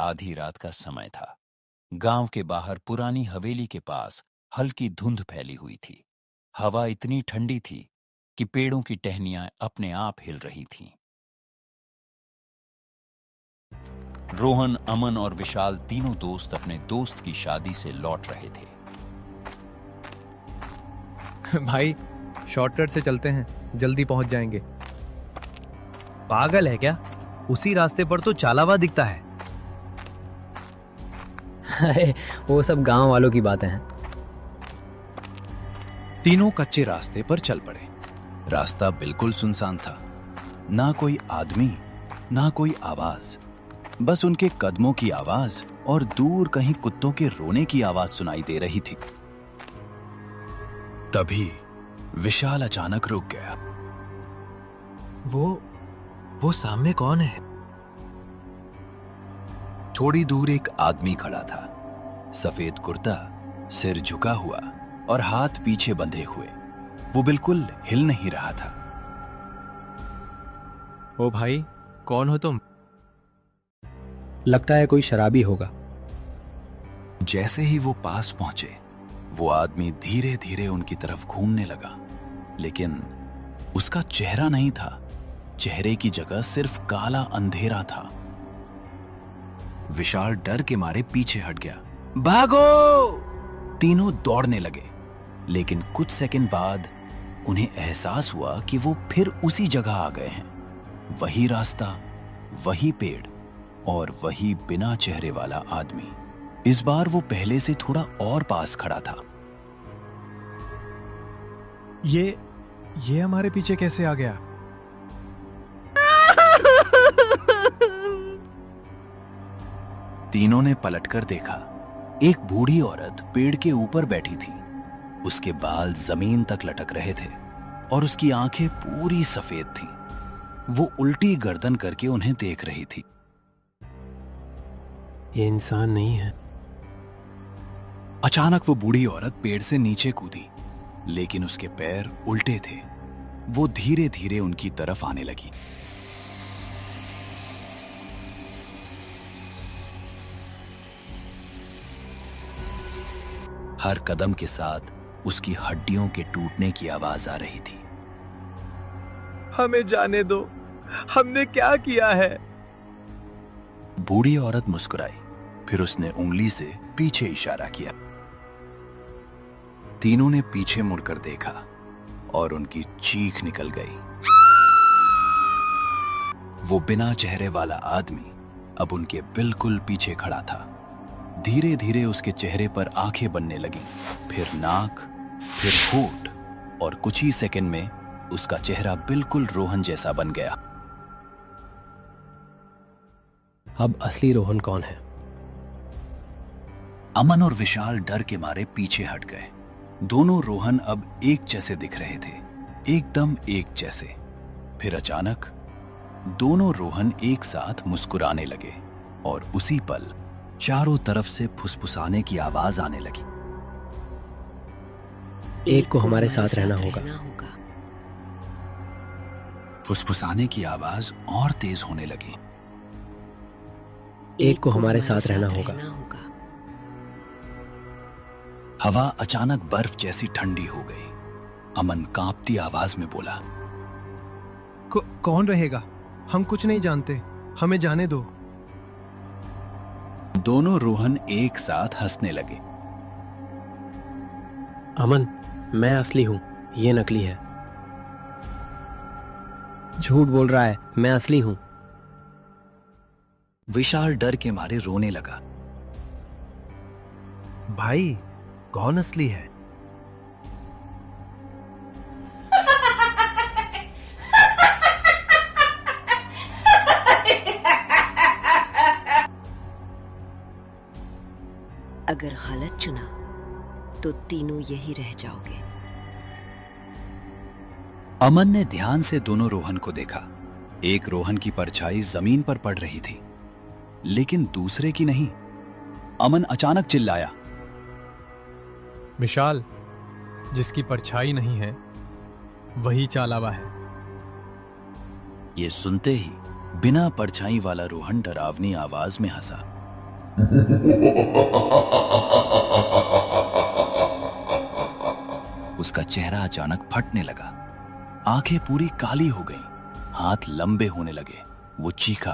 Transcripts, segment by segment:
आधी रात का समय था। गांव के बाहर पुरानी हवेली के पास हल्की धुंध फैली हुई थी। हवा इतनी ठंडी थी कि पेड़ों की टहनियां अपने आप हिल रही थीं। रोहन, अमन और विशाल तीनों दोस्त अपने दोस्त की शादी से लौट रहे थे। भाई, शॉर्टकट से चलते हैं, जल्दी पहुंच जाएंगे। पागल है क्या? उसी रास्ते पर तो चालावा दिखता है। अरे वो सब गांव वालों की बातें हैं। तीनों कच्चे रास्ते पर चल पड़े। रास्ता बिल्कुल सुनसान था। ना कोई आदमी, ना कोई आवाज, बस उनके कदमों की आवाज और दूर कहीं कुत्तों के रोने की आवाज सुनाई दे रही थी। तभी विशाल अचानक रुक गया। वो सामने कौन है? थोड़ी दूर एक आदमी खड़ा था। सफेद कुर्ता, सिर झुका हुआ और हाथ पीछे बंधे हुए। वो बिल्कुल हिल नहीं रहा था। ओ भाई, कौन हो तुम? लगता है कोई शराबी होगा। जैसे ही वो पास पहुंचे, वो आदमी धीरे धीरे उनकी तरफ घूमने लगा, लेकिन उसका चेहरा नहीं था। चेहरे की जगह सिर्फ काला अंधेरा था। विशाल डर के मारे पीछे हट गया। भागो! तीनों दौड़ने लगे, लेकिन कुछ सेकंड बाद उन्हें एहसास हुआ कि वो फिर उसी जगह आ गए हैं। वही रास्ता, वही पेड़ और वही बिना चेहरे वाला आदमी। इस बार वो पहले से थोड़ा और पास खड़ा था। ये हमारे पीछे कैसे आ गया? तीनों ने पलटकर देखा। एक बूढ़ी औरत पेड़ के ऊपर बैठी थी। उसके बाल जमीन तक लटक रहे थे और उसकी आंखें पूरी सफेद थीं। वो उल्टी गर्दन करके उन्हें देख रही थी। ये इंसान नहीं है। अचानक वो बूढ़ी औरत पेड़ से नीचे कूदी, लेकिन उसके पैर उल्टे थे। वो धीरे धीरे उनकी तरफ आने लगी। हर कदम के साथ उसकी हड्डियों के टूटने की आवाज आ रही थी। हमें जाने दो, हमने क्या किया है? बूढ़ी औरत मुस्कुराई, फिर उसने उंगली से पीछे इशारा किया। तीनों ने पीछे मुड़कर देखा और उनकी चीख निकल गई। वो बिना चेहरे वाला आदमी अब उनके बिल्कुल पीछे खड़ा था। धीरे धीरे उसके चेहरे पर आंखें बनने लगीं, फिर नाक, फिर होठ और कुछ ही सेकंड में उसका चेहरा बिल्कुल रोहन जैसा बन गया। अब असली रोहन कौन है? अमन और विशाल डर के मारे पीछे हट गए। दोनों रोहन अब एक जैसे दिख रहे थे, एकदम एक जैसे। फिर अचानक दोनों रोहन एक साथ मुस्कुराने लगे और उसी पल चारों तरफ से फुसफुसाने की आवाज आने लगी। एक को हमारे साथ रहना होगा। फुसफुसाने की आवाज और तेज होने लगी। एक को हमारे साथ रहना होगा। हवा अचानक बर्फ जैसी ठंडी हो गई। अमन कांपती आवाज में बोला, कौन रहेगा? हम कुछ नहीं जानते, हमें जाने दो। दोनों रोहन एक साथ हंसने लगे। अमन, मैं असली हूं, ये नकली है। झूठ बोल रहा है, मैं असली हूं। विशाल डर के मारे रोने लगा। भाई, कौन असली है? अगर गलत चुना तो तीनों यही रह जाओगे। अमन ने ध्यान से दोनों रोहन को देखा। एक रोहन की परछाई जमीन पर पड़ रही थी, लेकिन दूसरे की नहीं। अमन अचानक चिल्लाया, विशाल, जिसकी परछाई नहीं है वही चालावा है। ये सुनते ही बिना परछाई वाला रोहन डरावनी आवाज में हंसा। उसका चेहरा अचानक फटने लगा, आंखें पूरी काली हो गईं, हाथ लंबे होने लगे। वो चीखा,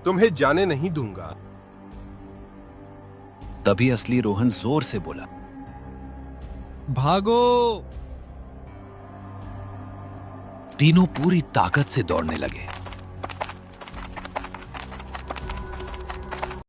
तुम्हें जाने नहीं दूंगा। तभी असली रोहन जोर से बोला, भागो। तीनों पूरी ताकत से दौड़ने लगे।